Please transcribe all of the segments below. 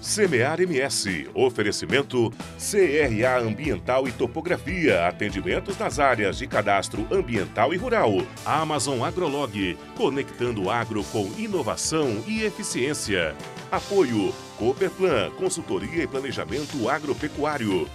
Semear MS, oferecimento CRA Ambiental e Topografia, atendimentos nas áreas de cadastro ambiental e rural. Amazon Agrolog, conectando o agro com inovação e eficiência. Apoio Cooperplan, consultoria e planejamento agropecuário.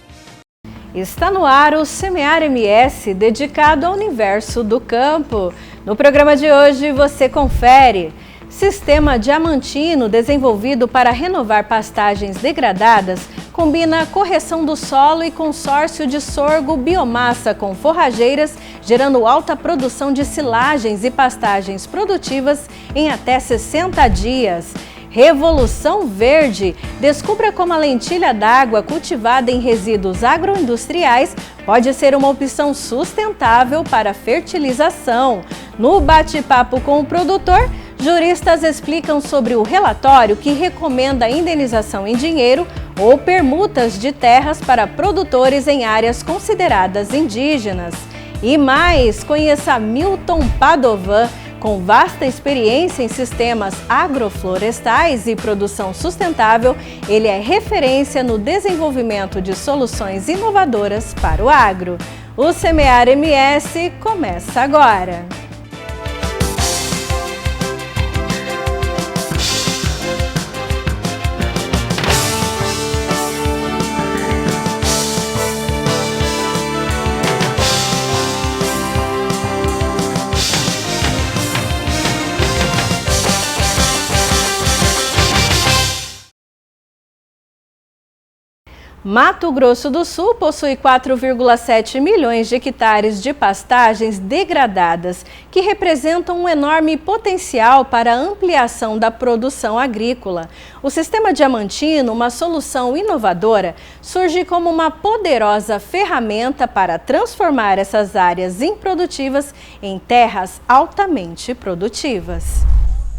Está no ar o Semear MS, dedicado ao universo do campo. No programa de hoje você confere: Sistema Diamantino, desenvolvido para renovar pastagens degradadas, combina correção do solo e consórcio de sorgo biomassa com forrageiras, gerando alta produção de silagens e pastagens produtivas em até 60 dias. Revolução Verde. Descubra como a lentilha d'água cultivada em resíduos agroindustriais pode ser uma opção sustentável para fertilização. No bate-papo com o produtor, juristas explicam sobre o relatório que recomenda a indenização em dinheiro ou permutas de terras para produtores em áreas consideradas indígenas. E mais, conheça Milton Padovan. Com vasta experiência em sistemas agroflorestais e produção sustentável, ele é referência no desenvolvimento de soluções inovadoras para o agro. O Semear MS começa agora. Mato Grosso do Sul possui 4,7 milhões de hectares de pastagens degradadas, que representam um enorme potencial para a ampliação da produção agrícola. O Sistema Diamantino, uma solução inovadora, surge como uma poderosa ferramenta para transformar essas áreas improdutivas em terras altamente produtivas.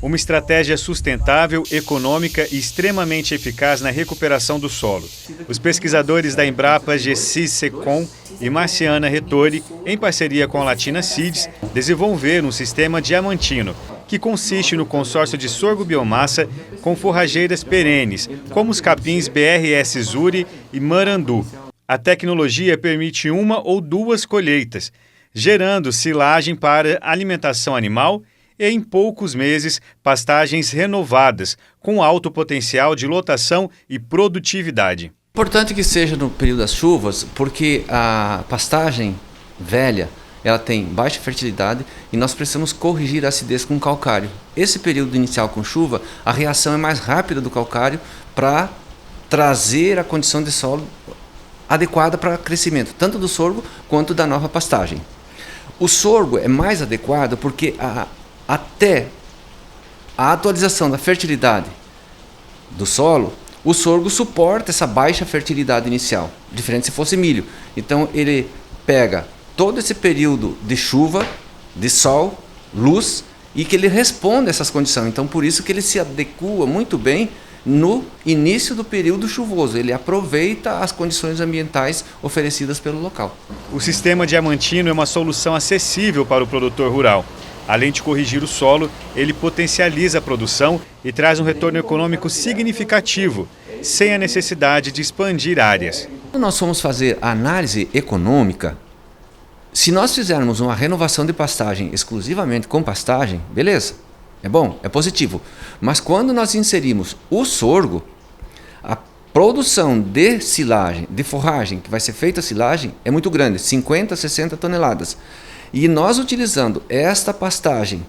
Uma estratégia sustentável, econômica e extremamente eficaz na recuperação do solo. Os pesquisadores da Embrapa GC Secom e Marciana Rettori, em parceria com a Latina Seeds, desenvolveram um sistema diamantino, que consiste no consórcio de sorgo biomassa com forrageiras perenes, como os capins BRS Zuri e Marandu. A tecnologia permite uma ou duas colheitas, gerando silagem para alimentação animal e, em poucos meses, pastagens renovadas, com alto potencial de lotação e produtividade. Importante que seja no período das chuvas, porque a pastagem velha ela tem baixa fertilidade e nós precisamos corrigir a acidez com calcário. Esse período inicial com chuva, a reação é mais rápida do calcário para trazer a condição de solo adequada para o crescimento, tanto do sorgo quanto da nova pastagem. O sorgo é mais adequado porque até a atualização da fertilidade do solo, o sorgo suporta essa baixa fertilidade inicial, diferente se fosse milho. Então ele pega todo esse período de chuva, de sol, luz, e que ele responde a essas condições. Então por isso que ele se adequa muito bem no início do período chuvoso. Ele aproveita as condições ambientais oferecidas pelo local. O sistema diamantino é uma solução acessível para o produtor rural. Além de corrigir o solo, ele potencializa a produção e traz um retorno econômico significativo, sem a necessidade de expandir áreas. Quando nós formos fazer a análise econômica, se nós fizermos uma renovação de pastagem exclusivamente com pastagem, beleza, é bom, é positivo. Mas quando nós inserimos o sorgo, a produção de silagem, de forragem, que vai ser feita a silagem, é muito grande, 50, 60 toneladas. E nós utilizando esta pastagem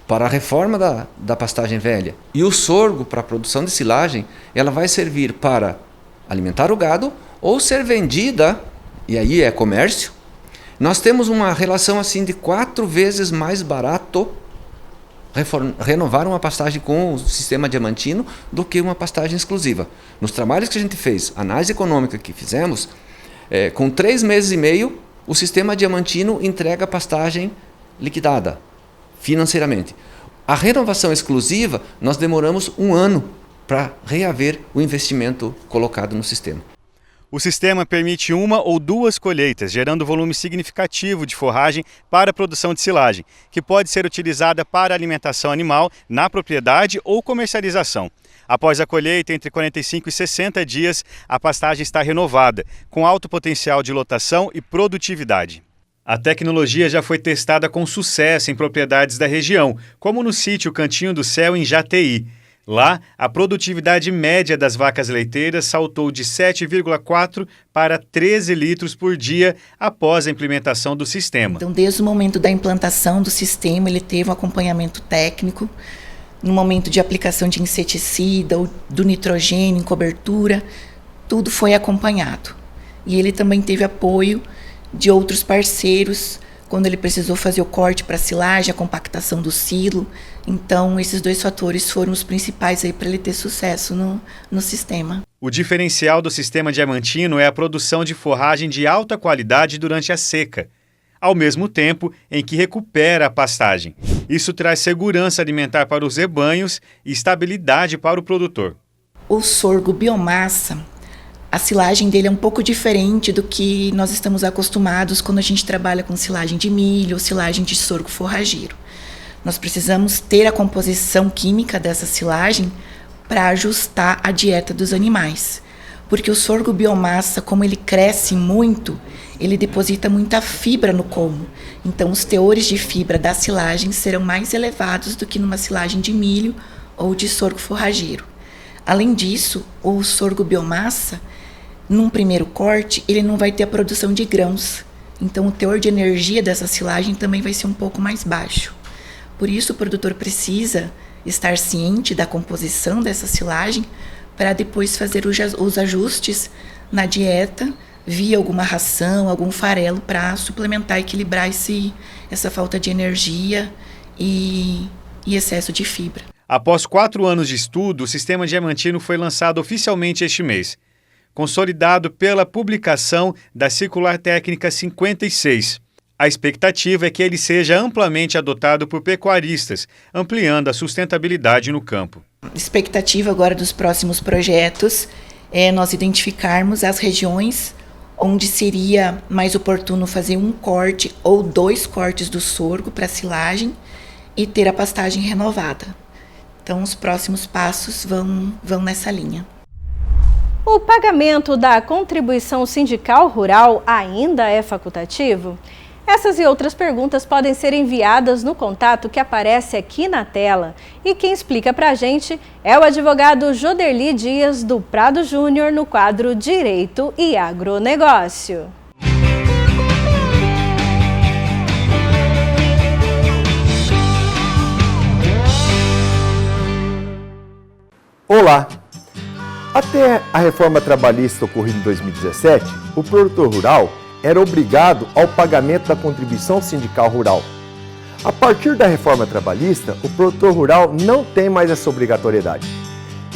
para a reforma da pastagem velha e o sorgo para a produção de silagem, ela vai servir para alimentar o gado ou ser vendida, e aí é comércio. Nós temos uma relação assim de 4 vezes mais barato renovar uma pastagem com o sistema diamantino do que uma pastagem exclusiva. Nos trabalhos que a gente fez, análise econômica que fizemos, com 3 meses e meio, o sistema diamantino entrega a pastagem liquidada financeiramente. A renovação exclusiva, nós demoramos 1 ano para reaver o investimento colocado no sistema. O sistema permite uma ou duas colheitas, gerando volume significativo de forragem para a produção de silagem, que pode ser utilizada para alimentação animal na propriedade ou comercialização. Após a colheita, entre 45 e 60 dias, a pastagem está renovada, com alto potencial de lotação e produtividade. A tecnologia já foi testada com sucesso em propriedades da região, como no sítio Cantinho do Céu, em Jataí. Lá, a produtividade média das vacas leiteiras saltou de 7,4 para 13 litros por dia após a implementação do sistema. Então, desde o momento da implantação do sistema, ele teve um acompanhamento técnico. No momento de aplicação de inseticida, ou do nitrogênio em cobertura, tudo foi acompanhado. E ele também teve apoio de outros parceiros, quando ele precisou fazer o corte para a silagem, a compactação do silo. Então, esses dois fatores foram os principais para ele ter sucesso no sistema. O diferencial do sistema Diamantino é a produção de forragem de alta qualidade durante a seca, ao mesmo tempo em que recupera a pastagem. Isso traz segurança alimentar para os rebanhos e estabilidade para o produtor. O sorgo biomassa, a silagem dele é um pouco diferente do que nós estamos acostumados quando a gente trabalha com silagem de milho ou silagem de sorgo forrageiro. Nós precisamos ter a composição química dessa silagem para ajustar a dieta dos animais. Porque o sorgo biomassa, como ele cresce muito, ele deposita muita fibra no colmo. Então, os teores de fibra da silagem serão mais elevados do que numa silagem de milho ou de sorgo forrageiro. Além disso, o sorgo biomassa, num primeiro corte, ele não vai ter a produção de grãos. Então, o teor de energia dessa silagem também vai ser um pouco mais baixo. Por isso, o produtor precisa estar ciente da composição dessa silagem para depois fazer os ajustes na dieta via alguma ração, algum farelo para suplementar e equilibrar essa falta de energia e excesso de fibra. Após 4 anos de estudo, o sistema Diamantino foi lançado oficialmente este mês, consolidado pela publicação da Circular Técnica 56. A expectativa é que ele seja amplamente adotado por pecuaristas, ampliando a sustentabilidade no campo. A expectativa agora dos próximos projetos é nós identificarmos as regiões onde seria mais oportuno fazer um corte ou 2 cortes do sorgo para silagem e ter a pastagem renovada. Então, os próximos passos vão nessa linha. O pagamento da contribuição sindical rural ainda é facultativo? Essas e outras perguntas podem ser enviadas no contato que aparece aqui na tela. E quem explica pra gente é o advogado Joderli Dias, do Prado Júnior, no quadro Direito e Agronegócio. Olá! Até a reforma trabalhista ocorrida em 2017, o produtor rural era obrigado ao pagamento da contribuição sindical rural. A partir da reforma trabalhista, o produtor rural não tem mais essa obrigatoriedade.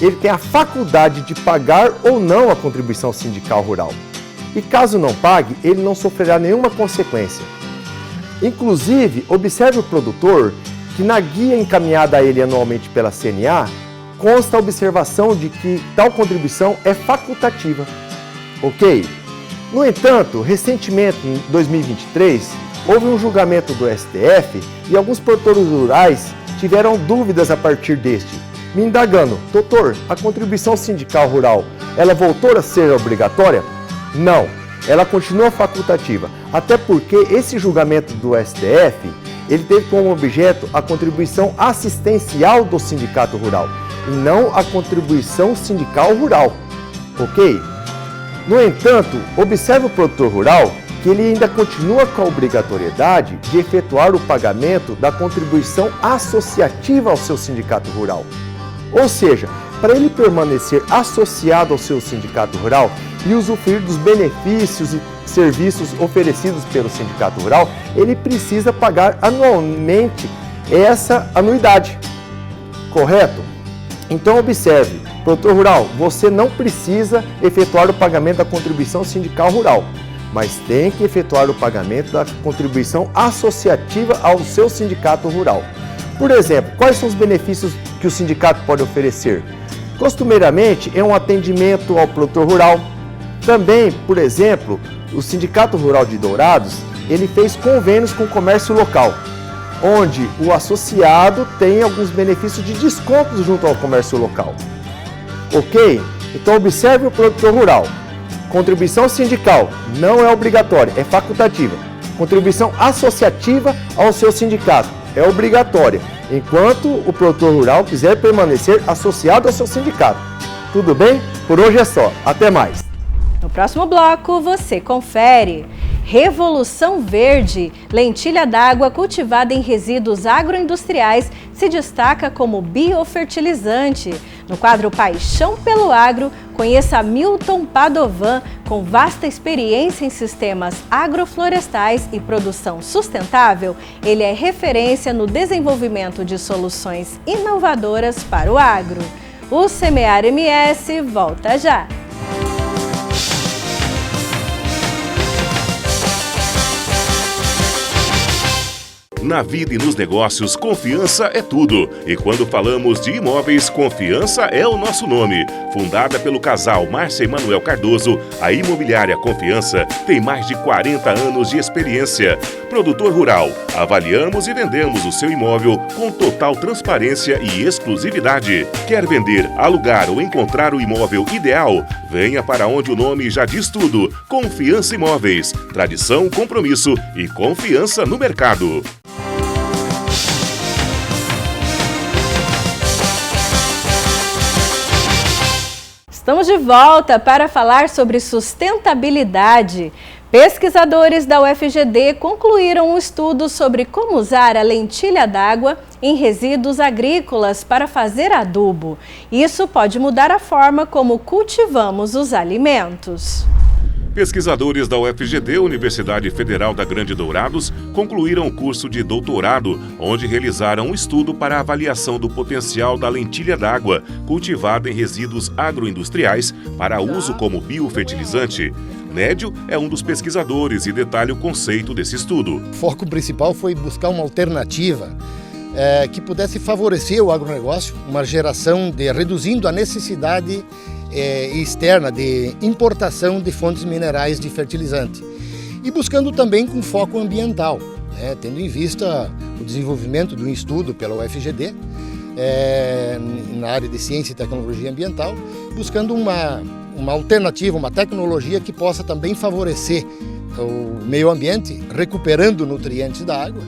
Ele tem a faculdade de pagar ou não a contribuição sindical rural. E caso não pague, ele não sofrerá nenhuma consequência. Inclusive, observe o produtor que na guia encaminhada a ele anualmente pela CNA, consta a observação de que tal contribuição é facultativa. Ok? No entanto, recentemente, em 2023, houve um julgamento do STF e alguns produtores rurais tiveram dúvidas a partir deste, me indagando: doutor, a contribuição sindical rural, ela voltou a ser obrigatória? Não, ela continua facultativa, até porque esse julgamento do STF, ele teve como objeto a contribuição assistencial do sindicato rural, e não a contribuição sindical rural, ok? No entanto, observe o produtor rural que ele ainda continua com a obrigatoriedade de efetuar o pagamento da contribuição associativa ao seu sindicato rural. Ou seja, para ele permanecer associado ao seu sindicato rural e usufruir dos benefícios e serviços oferecidos pelo sindicato rural, ele precisa pagar anualmente essa anuidade, correto? Então observe, produtor rural, você não precisa efetuar o pagamento da contribuição sindical rural, mas tem que efetuar o pagamento da contribuição associativa ao seu sindicato rural. Por exemplo, quais são os benefícios que o sindicato pode oferecer? Costumeiramente, é um atendimento ao produtor rural. Também, por exemplo, o Sindicato Rural de Dourados, ele fez convênios com o comércio local, onde o associado tem alguns benefícios de descontos junto ao comércio local. Ok? Então observe o produtor rural. Contribuição sindical não é obrigatória, é facultativa. Contribuição associativa ao seu sindicato é obrigatória, enquanto o produtor rural quiser permanecer associado ao seu sindicato. Tudo bem? Por hoje é só. Até mais. No próximo bloco, você confere. Revolução Verde, lentilha d'água cultivada em resíduos agroindustriais, se destaca como biofertilizante. No quadro Paixão pelo Agro, conheça Milton Padovan, com vasta experiência em sistemas agroflorestais e produção sustentável. Ele é referência no desenvolvimento de soluções inovadoras para o agro. O Semear MS volta já! Na vida e nos negócios, confiança é tudo. E quando falamos de imóveis, confiança é o nosso nome. Fundada pelo casal Márcia e Manuel Cardoso, a Imobiliária Confiança tem mais de 40 anos de experiência. Produtor rural, avaliamos e vendemos o seu imóvel com total transparência e exclusividade. Quer vender, alugar ou encontrar o imóvel ideal? Venha para onde o nome já diz tudo. Confiança Imóveis. Tradição, compromisso e confiança no mercado. Estamos de volta para falar sobre sustentabilidade. Pesquisadores da UFGD concluíram um estudo sobre como usar a lentilha d'água em resíduos agrícolas para fazer adubo. Isso pode mudar a forma como cultivamos os alimentos. Pesquisadores da UFGD, Universidade Federal da Grande Dourados, concluíram o curso de doutorado, onde realizaram um estudo para a avaliação do potencial da lentilha d'água, cultivada em resíduos agroindustriais, para uso como biofertilizante. Nédio é um dos pesquisadores e detalha o conceito desse estudo. O foco principal foi buscar uma alternativa que pudesse favorecer o agronegócio, uma geração reduzindo a necessidade externa de importação de fontes minerais de fertilizante e buscando também com foco ambiental, tendo em vista o desenvolvimento de um estudo pela UFGD na área de ciência e tecnologia ambiental, buscando uma alternativa, uma tecnologia que possa também favorecer o meio ambiente, recuperando nutrientes da água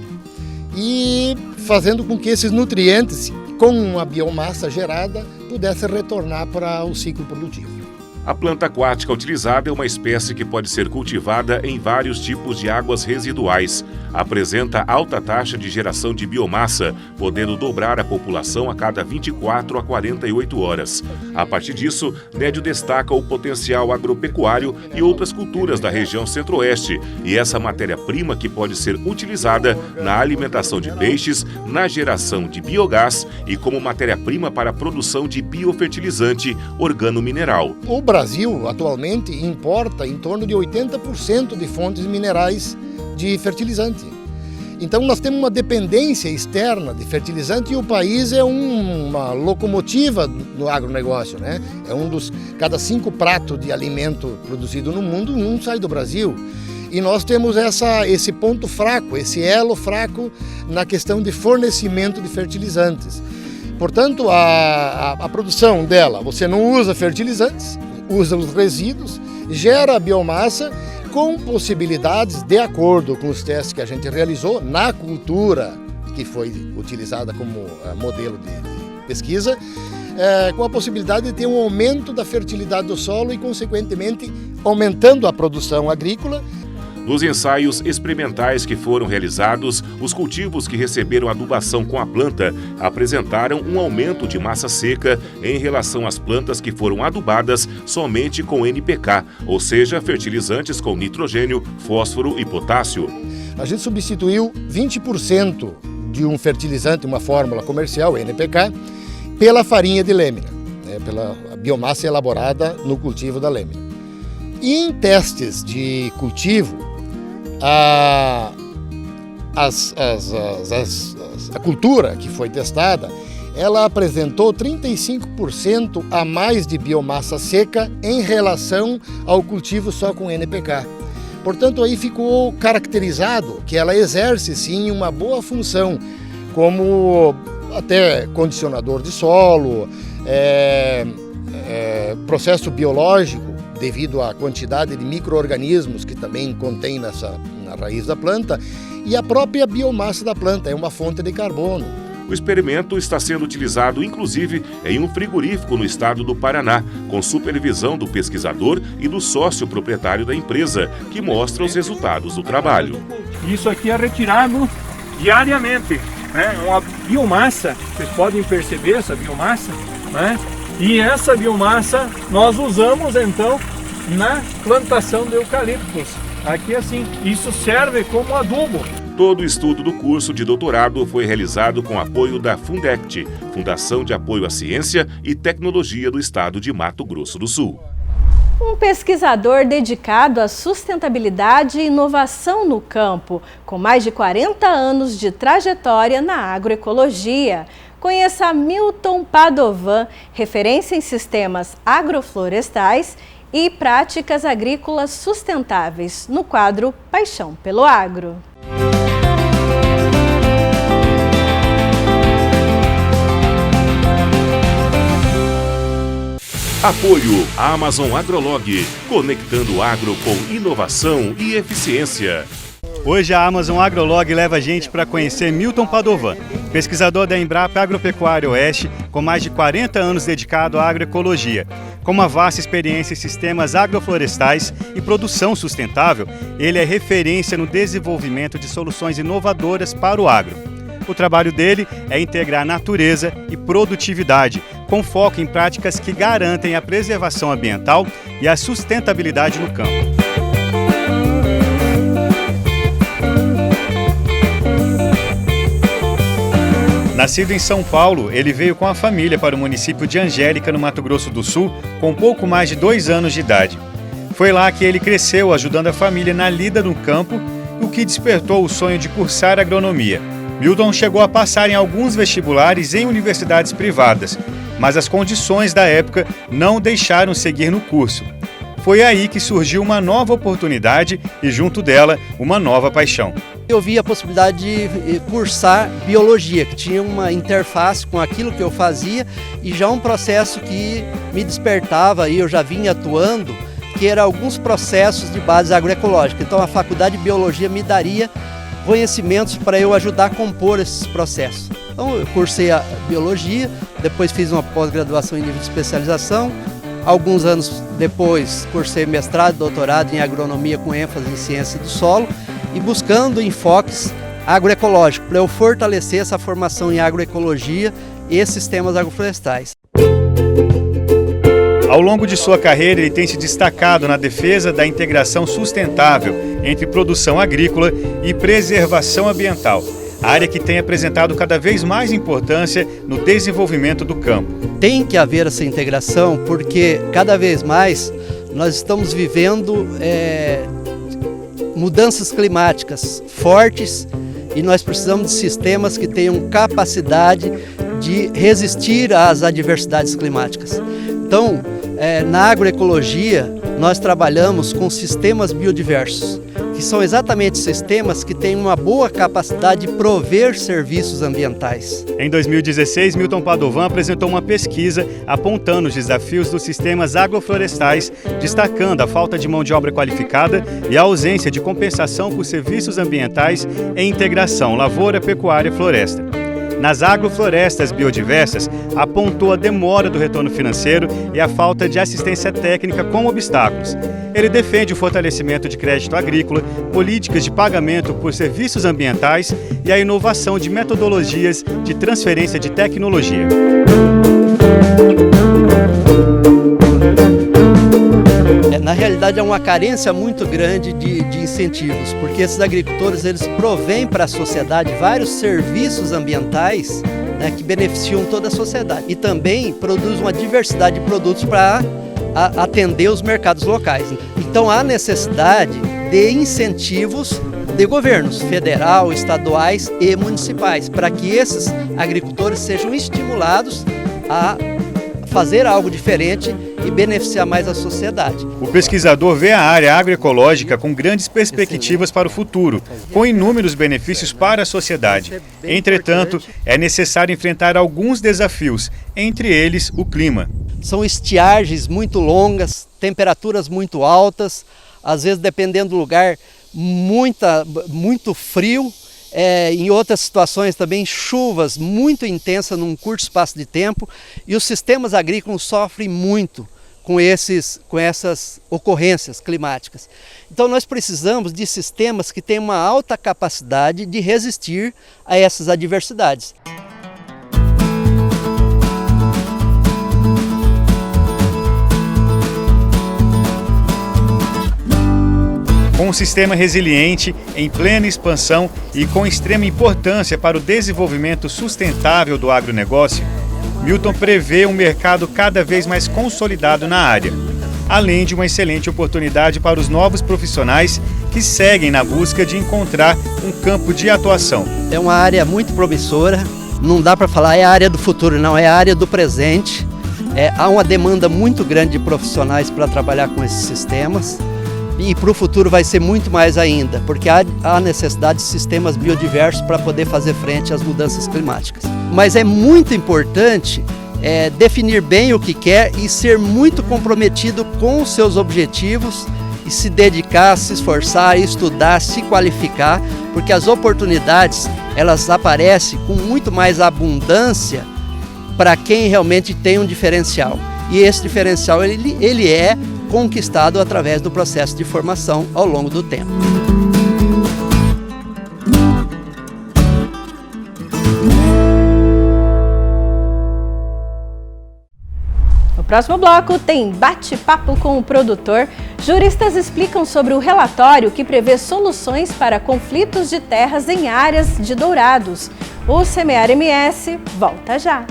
e fazendo com que esses nutrientes, com a biomassa gerada, pudesse retornar para o ciclo produtivo. A planta aquática utilizada é uma espécie que pode ser cultivada em vários tipos de águas residuais. Apresenta alta taxa de geração de biomassa, podendo dobrar a população a cada 24 a 48 horas. A partir disso, Nédio destaca o potencial agropecuário e outras culturas da região centro-oeste, e essa matéria-prima que pode ser utilizada na alimentação de peixes, na geração de biogás e como matéria-prima para a produção de biofertilizante organomineral. O Brasil, atualmente, importa em torno de 80% de fontes minerais de fertilizante. Então, nós temos uma dependência externa de fertilizante e o país é uma locomotiva no agronegócio, cada 5 pratos de alimento produzido no mundo, um sai do Brasil. E nós temos esse ponto fraco, esse elo fraco na questão de fornecimento de fertilizantes. Portanto, a produção dela, você não usa fertilizantes, usa os resíduos, gera biomassa com possibilidades, de acordo com os testes que a gente realizou na cultura que foi utilizada como modelo de pesquisa, com a possibilidade de ter um aumento da fertilidade do solo e, consequentemente, aumentando a produção agrícola. Nos ensaios experimentais que foram realizados, os cultivos que receberam adubação com a planta apresentaram um aumento de massa seca em relação às plantas que foram adubadas somente com NPK, ou seja, fertilizantes com nitrogênio, fósforo e potássio. A gente substituiu 20% de um fertilizante, uma fórmula comercial, NPK, pela farinha de lêmina, pela biomassa elaborada no cultivo da lêmina. E em testes de cultivo, a cultura que foi testada, ela apresentou 35% a mais de biomassa seca em relação ao cultivo só com NPK. Portanto, aí ficou caracterizado que ela exerce sim uma boa função como até condicionador de solo, processo biológico, devido à quantidade de micro-organismos que também contém na raiz da planta, e a própria biomassa da planta é uma fonte de carbono. O experimento está sendo utilizado, inclusive, em um frigorífico no estado do Paraná, com supervisão do pesquisador e do sócio proprietário da empresa, que mostra os resultados do trabalho. Isso aqui é retirado diariamente, né? Uma biomassa, vocês podem perceber essa biomassa, né? E essa biomassa nós usamos então na plantação de eucaliptos. Aqui assim, isso serve como adubo. Todo o estudo do curso de doutorado foi realizado com apoio da Fundect, Fundação de Apoio à Ciência e Tecnologia do Estado de Mato Grosso do Sul. Um pesquisador dedicado à sustentabilidade e inovação no campo, com mais de 40 anos de trajetória na agroecologia. Conheça Milton Padovan, referência em sistemas agroflorestais e práticas agrícolas sustentáveis, no quadro Paixão pelo Agro. Apoio Amazon Agrolog, conectando o agro com inovação e eficiência. Hoje a Amazon Agrolog leva a gente para conhecer Milton Padovan, pesquisador da Embrapa Agropecuária Oeste, com mais de 40 anos dedicado à agroecologia. Com uma vasta experiência em sistemas agroflorestais e produção sustentável, ele é referência no desenvolvimento de soluções inovadoras para o agro. O trabalho dele é integrar natureza e produtividade, com foco em práticas que garantem a preservação ambiental e a sustentabilidade no campo. Nascido em São Paulo, ele veio com a família para o município de Angélica, no Mato Grosso do Sul, com pouco mais de 2 anos de idade. Foi lá que ele cresceu, ajudando a família na lida no campo, o que despertou o sonho de cursar agronomia. Milton chegou a passar em alguns vestibulares em universidades privadas, mas as condições da época não o deixaram seguir no curso. Foi aí que surgiu uma nova oportunidade e, junto dela, uma nova paixão. Eu vi a possibilidade de cursar biologia, que tinha uma interface com aquilo que eu fazia e já um processo que me despertava, e eu já vinha atuando, que era alguns processos de base agroecológica. Então a faculdade de biologia me daria conhecimentos para eu ajudar a compor esses processos. Então eu cursei a biologia, depois fiz uma pós-graduação em nível de especialização. Alguns anos depois cursei mestrado e doutorado em agronomia com ênfase em ciência do solo e buscando enfoques agroecológicos para eu fortalecer essa formação em agroecologia e sistemas agroflorestais. Ao longo de sua carreira, ele tem se destacado na defesa da integração sustentável entre produção agrícola e preservação ambiental, área que tem apresentado cada vez mais importância no desenvolvimento do campo. Tem que haver essa integração porque cada vez mais nós estamos vivendo mudanças climáticas fortes e nós precisamos de sistemas que tenham capacidade de resistir às adversidades climáticas. Então, na agroecologia, nós trabalhamos com sistemas biodiversos, que são exatamente sistemas que têm uma boa capacidade de prover serviços ambientais. Em 2016, Milton Padovan apresentou uma pesquisa apontando os desafios dos sistemas agroflorestais, destacando a falta de mão de obra qualificada e a ausência de compensação por serviços ambientais em integração lavoura-pecuária-floresta. Nas agroflorestas biodiversas, apontou a demora do retorno financeiro e a falta de assistência técnica como obstáculos. Ele defende o fortalecimento de crédito agrícola, políticas de pagamento por serviços ambientais e a inovação de metodologias de transferência de tecnologia. Na realidade, é uma carência muito grande de incentivos, porque esses agricultores eles provêm para a sociedade vários serviços ambientais, né, que beneficiam toda a sociedade e também produzem uma diversidade de produtos para atender os mercados locais. Então há necessidade de incentivos de governos federal, estaduais e municipais, para que esses agricultores sejam estimulados a fazer algo diferente e beneficiar mais a sociedade. O pesquisador vê a área agroecológica com grandes perspectivas para o futuro, com inúmeros benefícios para a sociedade. Entretanto, é necessário enfrentar alguns desafios, entre eles o clima. São estiagens muito longas, temperaturas muito altas, às vezes, dependendo do lugar, muito frio. Em outras situações também chuvas muito intensas num curto espaço de tempo, e os sistemas agrícolas sofrem muito com essas ocorrências climáticas. Então nós precisamos de sistemas que tenham uma alta capacidade de resistir a essas adversidades. Com um sistema resiliente, em plena expansão e com extrema importância para o desenvolvimento sustentável do agronegócio, Milton prevê um mercado cada vez mais consolidado na área, além de uma excelente oportunidade para os novos profissionais que seguem na busca de encontrar um campo de atuação. É uma área muito promissora, não dá para falar é a área do futuro, não, é a área do presente. Há uma demanda muito grande de profissionais para trabalhar com esses sistemas. E para o futuro vai ser muito mais ainda, porque há necessidade de sistemas biodiversos para poder fazer frente às mudanças climáticas. Mas é muito importante definir bem o que quer e ser muito comprometido com os seus objetivos e se dedicar, se esforçar, estudar, se qualificar, porque as oportunidades elas aparecem com muito mais abundância para quem realmente tem um diferencial. E esse diferencial ele é conquistado através do processo de formação ao longo do tempo. No próximo bloco tem bate-papo com o produtor. Juristas explicam sobre o relatório que prevê soluções para conflitos de terras em áreas de Dourados. O Semear MS volta já.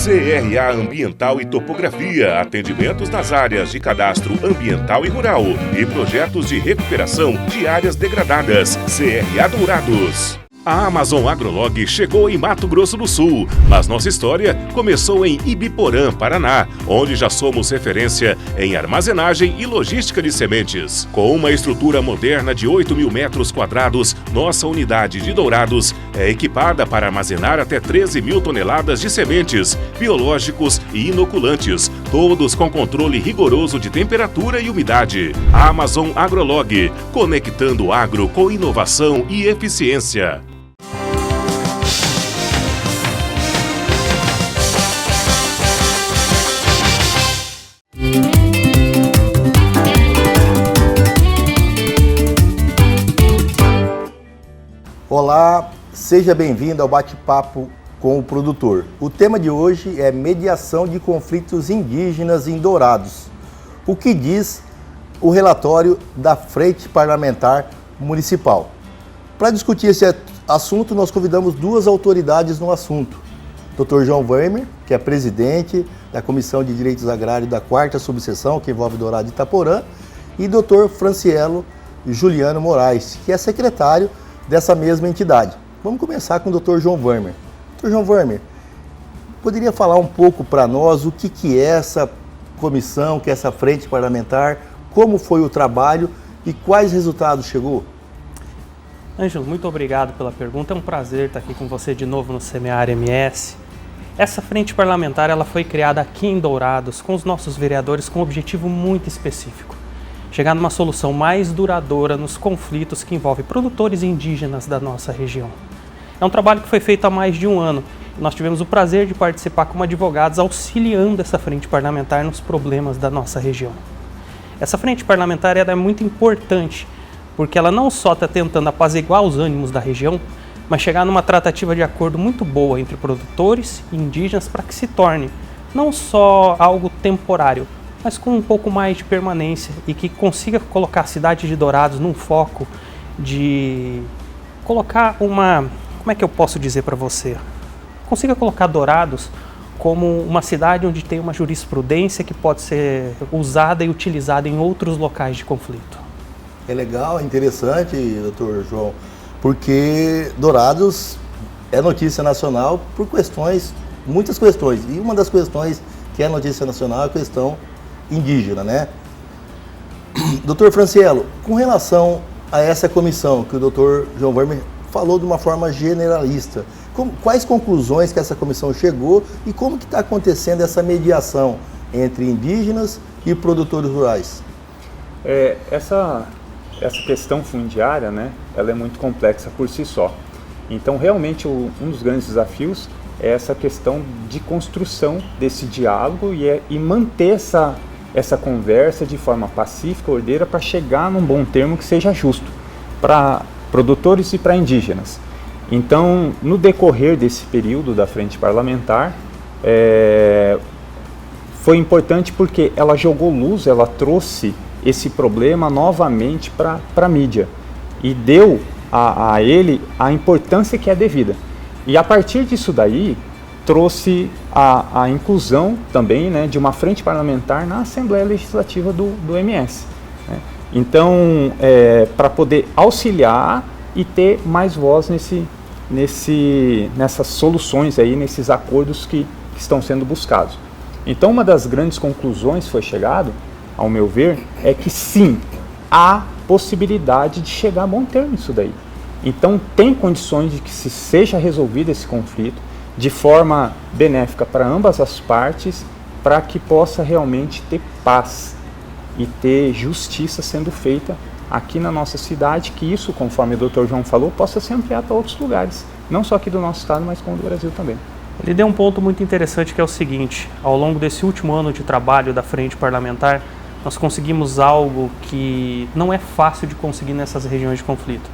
CRA Ambiental e Topografia, atendimentos nas áreas de cadastro ambiental e rural e projetos de recuperação de áreas degradadas. CRA Dourados. A Amazon Agrolog chegou em Mato Grosso do Sul, mas nossa história começou em Ibiporã, Paraná, onde já somos referência em armazenagem e logística de sementes. Com uma estrutura moderna de 8.000 metros quadrados, nossa unidade de Dourados é equipada para armazenar até 13.000 toneladas de sementes, biológicos e inoculantes, todos com controle rigoroso de temperatura e umidade. A Amazon Agrolog, conectando o agro com inovação e eficiência. Olá, seja bem-vindo ao bate-papo com o produtor. O tema de hoje é mediação de conflitos indígenas em Dourados. O que diz o relatório da Frente Parlamentar Municipal? Para discutir esse assunto, nós convidamos duas autoridades no assunto. Dr. João Wermer, que é presidente da Comissão de Direitos Agrários da 4ª Subseção, que envolve Dourado e Itaporã, e Dr. Francielo Juliano Moraes, que é secretário dessa mesma entidade. Vamos começar com o Dr. João Wermer. Dr. João Wermer, poderia falar um pouco para nós o que é essa comissão, que é essa frente parlamentar, como foi o trabalho e quais resultados chegou? Ângelo, muito obrigado pela pergunta. É um prazer estar aqui com você de novo no Semear MS. Essa frente parlamentar ela foi criada aqui em Dourados com os nossos vereadores com um objetivo muito específico. Chegar numa solução mais duradoura nos conflitos que envolvem produtores indígenas da nossa região. É um trabalho que foi feito há mais de um ano. Nós tivemos o prazer de participar como advogados auxiliando essa frente parlamentar nos problemas da nossa região. Essa frente parlamentar ela é muito importante porque ela não só está tentando apaziguar os ânimos da região, mas chegar numa tratativa de acordo muito boa entre produtores e indígenas para que se torne não só algo temporário, mas com um pouco mais de permanência e que consiga colocar a cidade de Dourados num foco de colocar uma... Como é que eu posso dizer para você? Consiga colocar Dourados como uma cidade onde tem uma jurisprudência que pode ser usada e utilizada em outros locais de conflito. É legal, é interessante, doutor João. porque Dourados é notícia nacional por muitas questões. E uma das questões que é notícia nacional é a questão indígena, né? Doutor Franciello, com relação a essa comissão que o doutor João Wermer falou de uma forma generalista, quais conclusões que essa comissão chegou e como que está acontecendo essa mediação entre indígenas e produtores rurais? Essa questão fundiária, né, ela é muito complexa por si só. Então, realmente, um dos grandes desafios é essa questão de construção desse diálogo e manter essa conversa de forma pacífica, ordeira, para chegar num bom termo que seja justo para produtores e para indígenas. Então, no decorrer desse período da frente parlamentar, foi importante porque ela jogou luz, ela trouxe esse problema novamente para a mídia e deu a ele a importância que é devida. E a partir disso daí, trouxe a inclusão também, né, de uma frente parlamentar na Assembleia Legislativa do MS. Né? Então, para poder auxiliar e ter mais voz nessas soluções aí, nesses acordos que estão sendo buscados. Então, uma das grandes conclusões que foi chegado, ao meu ver, é que sim, há possibilidade de chegar a bom termo isso daí. Então, tem condições de que seja resolvido esse conflito de forma benéfica para ambas as partes, para que possa realmente ter paz e ter justiça sendo feita aqui na nossa cidade, que isso, conforme o Dr. João falou, possa ser ampliado para outros lugares, não só aqui do nosso estado, mas como do Brasil também. Ele deu um ponto muito interessante, que é o seguinte: ao longo desse último ano de trabalho da Frente Parlamentar, nós conseguimos algo que não é fácil de conseguir nessas regiões de conflito.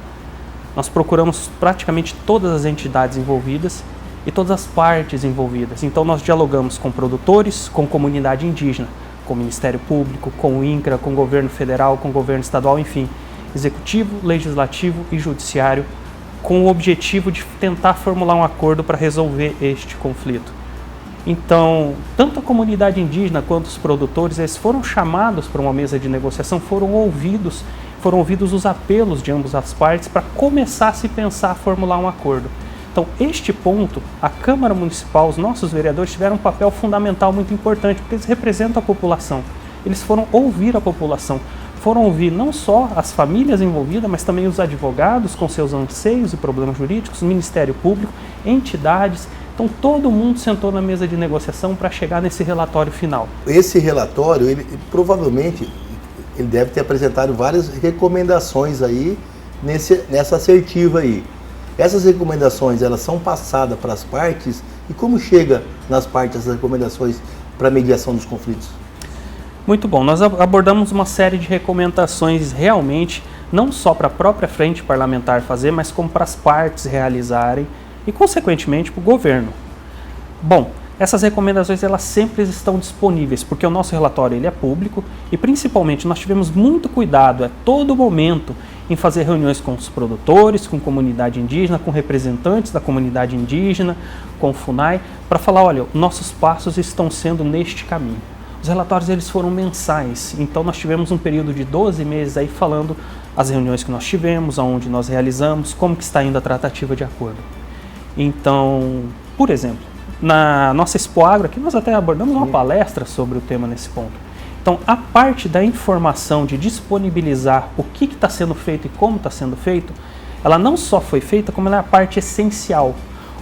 Nós procuramos praticamente todas as entidades envolvidas e todas as partes envolvidas. Então nós dialogamos com produtores, com comunidade indígena, com o Ministério Público, com o INCRA, com o governo federal, com o governo estadual, enfim, executivo, legislativo e judiciário, com o objetivo de tentar formular um acordo para resolver este conflito. Então, tanto a comunidade indígena quanto os produtores, eles foram chamados para uma mesa de negociação, foram ouvidos os apelos de ambas as partes para começar a se pensar a formular um acordo. Então, este ponto, a Câmara Municipal, os nossos vereadores tiveram um papel fundamental muito importante, porque eles representam a população. Eles foram ouvir a população, foram ouvir não só as famílias envolvidas, mas também os advogados com seus anseios e problemas jurídicos, o Ministério Público, entidades. Então, todo mundo sentou na mesa de negociação para chegar nesse relatório final. Esse relatório, provavelmente, ele deve ter apresentado várias recomendações aí nessa assertiva aí. Essas recomendações, elas são passadas para as partes, e como chega nas partes essas recomendações para a mediação dos conflitos? Muito bom, nós abordamos uma série de recomendações realmente, não só para a própria frente parlamentar fazer, mas como para as partes realizarem e, consequentemente, para o governo. Bom, essas recomendações elas sempre estão disponíveis, porque o nosso relatório ele é público e, principalmente, nós tivemos muito cuidado a todo momento em fazer reuniões com os produtores, com comunidade indígena, com representantes da comunidade indígena, com o FUNAI, para falar, olha, nossos passos estão sendo neste caminho. Os relatórios eles foram mensais, então nós tivemos um período de 12 meses aí falando as reuniões que nós tivemos, aonde nós realizamos, como que está indo a tratativa de acordo. Então, por exemplo, na nossa Expo Agro aqui nós até abordamos uma palestra sobre o tema nesse ponto. Então, a parte da informação, de disponibilizar o que está sendo feito e como está sendo feito, ela não só foi feita, como ela é a parte essencial.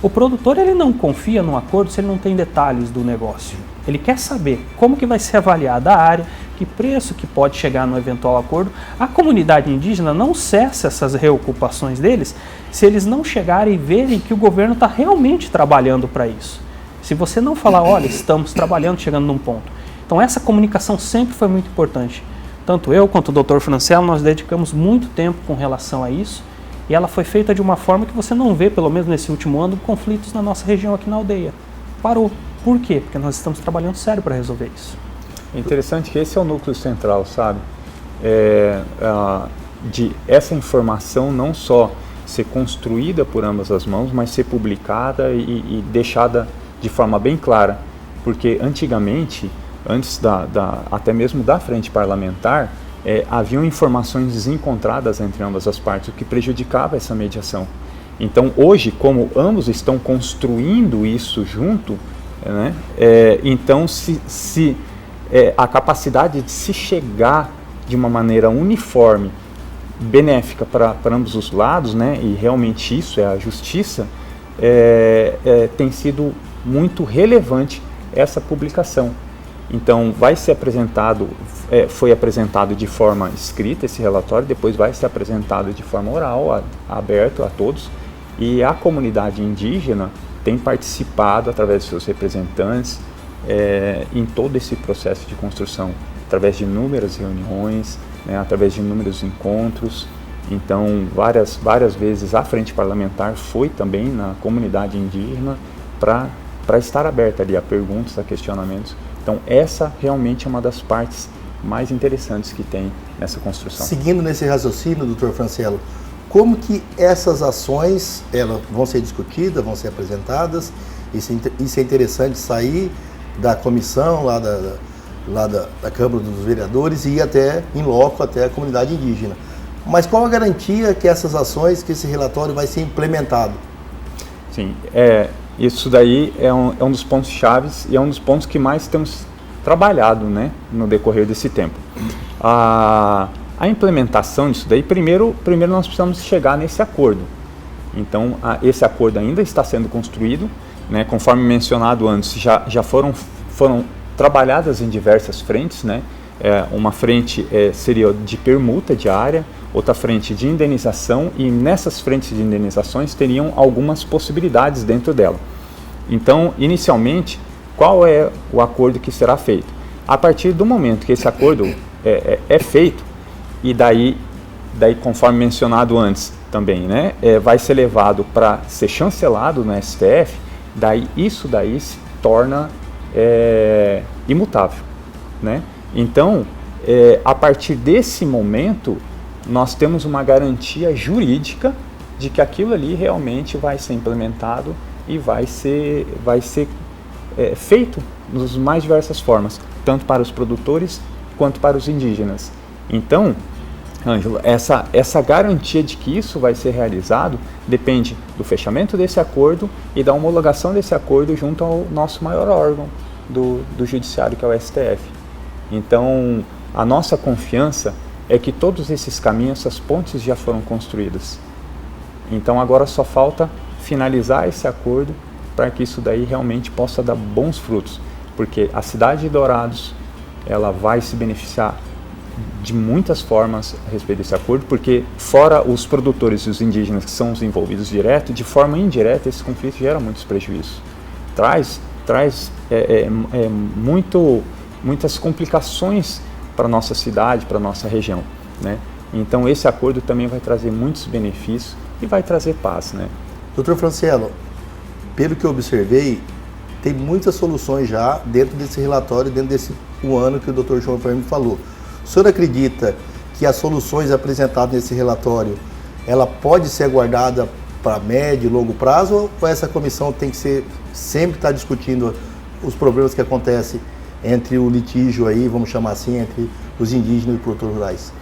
O produtor ele não confia num acordo se ele não tem detalhes do negócio. Ele quer saber como que vai ser avaliada a área, que preço que pode chegar no eventual acordo. A comunidade indígena não cessa essas reocupações deles se eles não chegarem e verem que o governo está realmente trabalhando para isso. Se você não falar, olha, estamos trabalhando, chegando num ponto. Então essa comunicação sempre foi muito importante. Tanto eu quanto o Dr. Franciello, nós dedicamos muito tempo com relação a isso, e ela foi feita de uma forma que você não vê, pelo menos nesse último ano, conflitos na nossa região aqui na aldeia. Parou. Por quê? Porque nós estamos trabalhando sério para resolver isso. É interessante que esse é o núcleo central, sabe? De essa informação não só ser construída por ambas as mãos, mas ser publicada e deixada de forma bem clara. Porque antigamente, antes até mesmo da frente parlamentar, haviam informações desencontradas entre ambas as partes, o que prejudicava essa mediação. Então, hoje, como ambos estão construindo isso junto, né, então a capacidade de se chegar de uma maneira uniforme, benéfica para ambos os lados, né, e realmente isso é a justiça, tem sido muito relevante essa publicação. Então, vai ser apresentado, foi apresentado de forma escrita esse relatório, depois vai ser apresentado de forma oral, aberto a todos, e a comunidade indígena tem participado através de seus representantes em todo esse processo de construção, através de inúmeras reuniões, né, através de inúmeros encontros. Então, várias vezes a Frente Parlamentar foi também na comunidade indígena para estar aberta ali a perguntas, a questionamentos. Então, essa realmente é uma das partes mais interessantes que tem nessa construção. Seguindo nesse raciocínio, doutor Francielo, como que essas ações elas vão ser discutidas, vão ser apresentadas? Isso é interessante, sair da comissão lá da Câmara dos Vereadores e ir até, em loco, até a comunidade indígena. Mas qual a garantia que essas ações, que esse relatório vai ser implementado? Sim, isso daí é um dos pontos chaves e é um dos pontos que mais temos trabalhado, né, no decorrer desse tempo. A implementação disso daí, primeiro nós precisamos chegar nesse acordo. Então, esse acordo ainda está sendo construído, né, conforme mencionado antes, já foram trabalhadas em diversas frentes, né. Uma frente seria de permuta diária, outra frente de indenização, e nessas frentes de indenizações teriam algumas possibilidades dentro dela. Então, inicialmente, qual é o acordo que será feito? A partir do momento que esse acordo é feito, e daí, conforme mencionado antes também, né, vai ser levado para ser chancelado no STF, isso daí se torna imutável, né? Então, a partir desse momento, nós temos uma garantia jurídica de que aquilo ali realmente vai ser implementado e vai ser feito nas mais diversas formas, tanto para os produtores quanto para os indígenas. Então, Ângelo, essa garantia de que isso vai ser realizado depende do fechamento desse acordo e da homologação desse acordo junto ao nosso maior órgão do judiciário, que é o STF. Então, a nossa confiança é que todos esses caminhos, essas pontes já foram construídas. Então, agora só falta finalizar esse acordo para que isso daí realmente possa dar bons frutos, porque a cidade de Dourados, ela vai se beneficiar de muitas formas a respeito desse acordo, porque fora os produtores e os indígenas que são os envolvidos direto, de forma indireta esse conflito gera muitos prejuízos. Traz muitas complicações para a nossa cidade, para a nossa região, né? Então esse acordo também vai trazer muitos benefícios e vai trazer paz, né? Doutor Francielo, pelo que eu observei, tem muitas soluções já dentro desse relatório, dentro desse ano que o doutor João Fermi falou. O senhor acredita que as soluções apresentadas nesse relatório, ela pode ser aguardada para médio e longo prazo, ou essa comissão tem que sempre estar discutindo os problemas que acontecem entre o litígio aí, vamos chamar assim, entre os indígenas e os produtores rurais?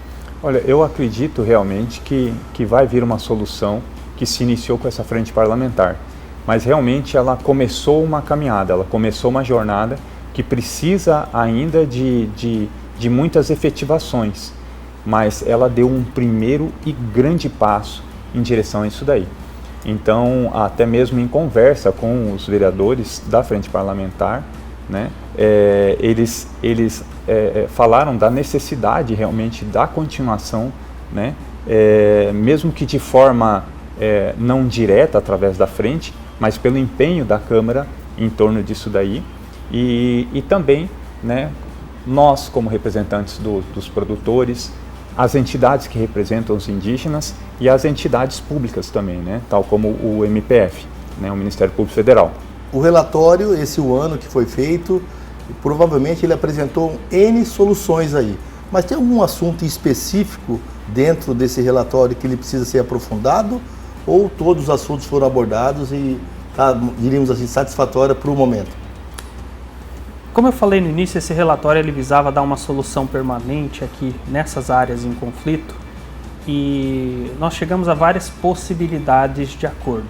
Olha, eu acredito realmente que vai vir uma solução que se iniciou com essa frente parlamentar, mas realmente ela começou uma caminhada, ela começou uma jornada que precisa ainda de muitas efetivações, mas ela deu um primeiro e grande passo em direção a isso daí. Então, até mesmo em conversa com os vereadores da frente parlamentar, né, eles falaram da necessidade realmente da continuação, né, mesmo que de forma não direta através da frente, mas pelo empenho da Câmara em torno disso daí, e também, né, nós como representantes dos produtores, as entidades que representam os indígenas e as entidades públicas também, né, tal como o MPF, né, o Ministério Público Federal. O relatório, esse ano que foi feito, provavelmente ele apresentou N soluções aí, mas tem algum assunto específico dentro desse relatório que ele precisa ser aprofundado, ou todos os assuntos foram abordados e está, diríamos assim, satisfatória para o momento? Como eu falei no início, esse relatório ele visava dar uma solução permanente aqui nessas áreas em conflito e nós chegamos a várias possibilidades de acordo.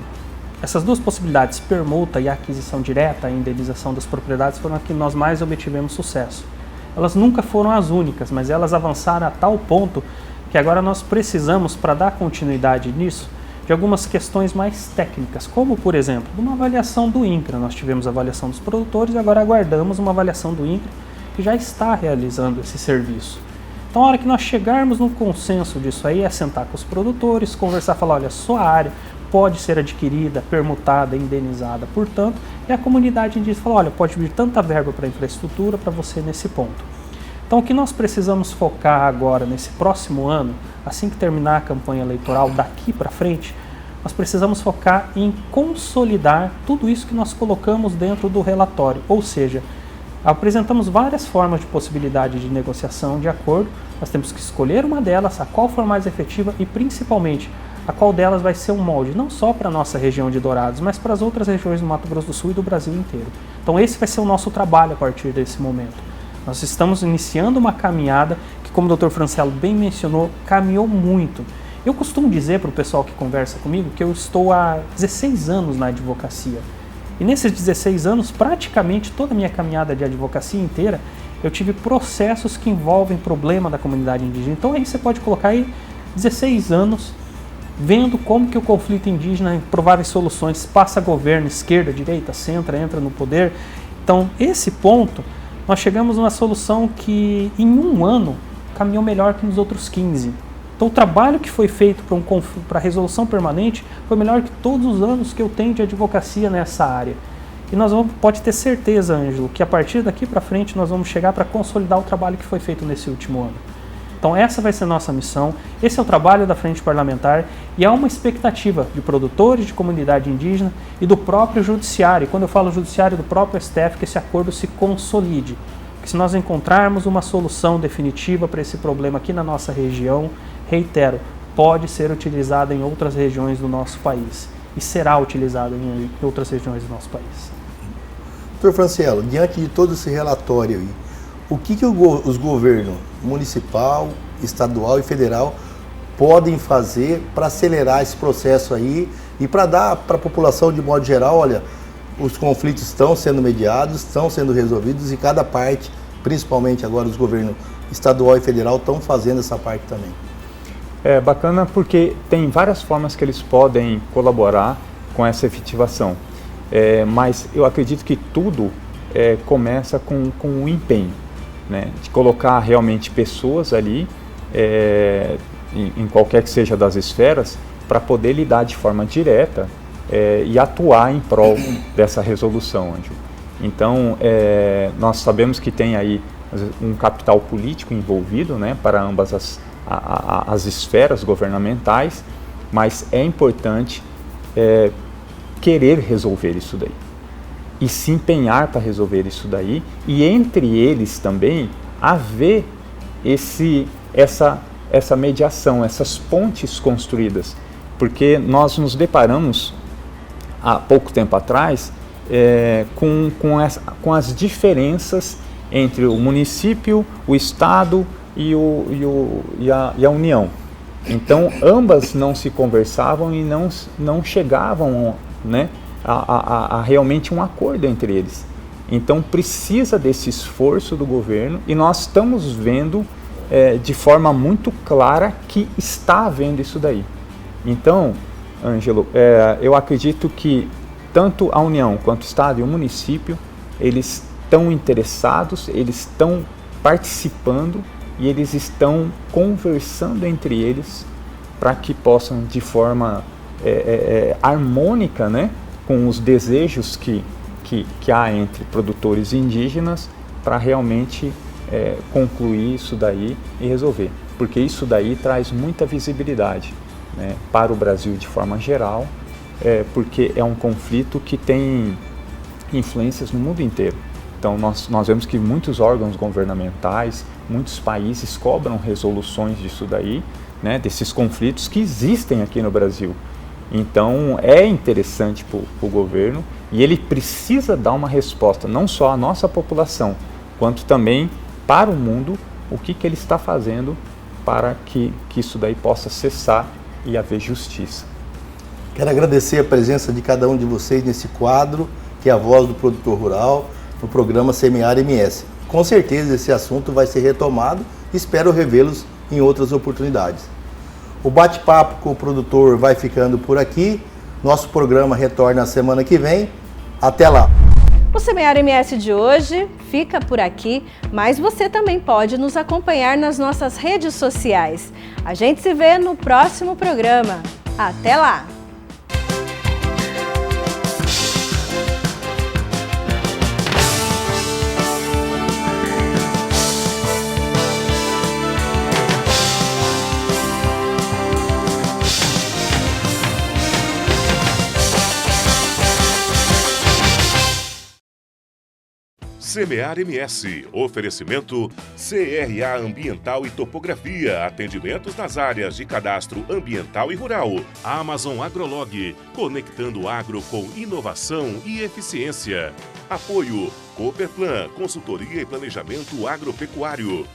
Essas duas possibilidades, permuta e aquisição direta, a indenização das propriedades, foram as que nós mais obtivemos sucesso. Elas nunca foram as únicas, mas elas avançaram a tal ponto que agora nós precisamos, para dar continuidade nisso, de algumas questões mais técnicas, como, por exemplo, uma avaliação do INCRA. Nós tivemos a avaliação dos produtores e agora aguardamos uma avaliação do INCRA, que já está realizando esse serviço. Então, a hora que nós chegarmos no consenso disso aí, é sentar com os produtores, conversar, falar, olha, sua área pode ser adquirida, permutada, indenizada, portanto, e a comunidade indígena fala, olha, pode vir tanta verba para infraestrutura para você nesse ponto. Então, o que nós precisamos focar agora, nesse próximo ano, assim que terminar a campanha eleitoral, daqui para frente, nós precisamos focar em consolidar tudo isso que nós colocamos dentro do relatório. Ou seja, apresentamos várias formas de possibilidade de negociação de acordo, nós temos que escolher uma delas, a qual for mais efetiva e, principalmente, a qual delas vai ser um molde, não só para a nossa região de Dourados, mas para as outras regiões do Mato Grosso do Sul e do Brasil inteiro. Então, esse vai ser o nosso trabalho a partir desse momento. Nós estamos iniciando uma caminhada que, como o Dr. Francielo bem mencionou, caminhou muito. Eu costumo dizer para o pessoal que conversa comigo que eu estou há 16 anos na advocacia. E nesses 16 anos, praticamente toda a minha caminhada de advocacia inteira, eu tive processos que envolvem problema da comunidade indígena. Então aí você pode colocar aí 16 anos vendo como que o conflito indígena, em prováveis soluções, passa governo, esquerda, direita, centro, entra no poder. Então, esse ponto, nós chegamos a uma solução que em um ano caminhou melhor que nos outros 15. Então o trabalho que foi feito para a resolução permanente foi melhor que todos os anos que eu tenho de advocacia nessa área. E nós pode ter certeza, Ângelo, que a partir daqui para frente nós vamos chegar para consolidar o trabalho que foi feito nesse último ano. Então essa vai ser a nossa missão, esse é o trabalho da Frente Parlamentar e há uma expectativa de produtores, de comunidade indígena e do próprio judiciário. E quando eu falo judiciário, do próprio STF, que esse acordo se consolide. Que se nós encontrarmos uma solução definitiva para esse problema aqui na nossa região, reitero, pode ser utilizado em outras regiões do nosso país e será utilizado em outras regiões do nosso país. Dr. Francielo, diante de todo esse relatório aí, o que os governos municipal, estadual e federal podem fazer para acelerar esse processo aí e para dar para a população de modo geral, olha, os conflitos estão sendo mediados, estão sendo resolvidos e cada parte, principalmente agora os governos estadual e federal, estão fazendo essa parte também. É bacana porque tem várias formas que eles podem colaborar com essa efetivação, mas eu acredito que tudo começa com o empenho, né, de colocar realmente pessoas ali, em qualquer que seja das esferas, para poder lidar de forma direta e atuar em prol dessa resolução, Ângelo. Então, nós sabemos que tem aí um capital político envolvido, né, para ambas as esferas governamentais, mas é importante querer resolver isso daí e se empenhar para resolver isso daí e entre eles também haver essa mediação, essas pontes construídas, porque nós nos deparamos há pouco tempo atrás com as diferenças entre o município, o estado e a União. Então ambas não se conversavam e não chegavam, né, a realmente um acordo entre eles. Então precisa desse esforço do governo e nós estamos vendo de forma muito clara que está havendo isso daí. Então, Ângelo, eu acredito que tanto a União quanto o Estado e o município, eles estão interessados, eles estão participando e eles estão conversando entre eles para que possam de forma harmônica, né, com os desejos que há entre produtores indígenas para realmente concluir isso daí e resolver. Porque isso daí traz muita visibilidade, né, para o Brasil de forma geral, porque é um conflito que tem influências no mundo inteiro. Então nós vemos que muitos órgãos governamentais, muitos países cobram resoluções disso daí, né, desses conflitos que existem aqui no Brasil. Então é interessante para o governo e ele precisa dar uma resposta não só à nossa população, quanto também para o mundo, o que ele está fazendo para que isso daí possa cessar e haver justiça. Quero agradecer a presença de cada um de vocês nesse quadro, que é a voz do produtor rural, no programa Semear MS. Com certeza esse assunto vai ser retomado e espero revê-los em outras oportunidades. O bate-papo com o produtor vai ficando por aqui. Nosso programa retorna na semana que vem. Até lá! O Semear MS de hoje fica por aqui, mas você também pode nos acompanhar nas nossas redes sociais. A gente se vê no próximo programa. Até lá! Semear MS, oferecimento CRA Ambiental e Topografia, atendimentos nas áreas de cadastro ambiental e rural. Amazon Agrolog, conectando agro com inovação e eficiência. Apoio Cooperplan, consultoria e planejamento agropecuário.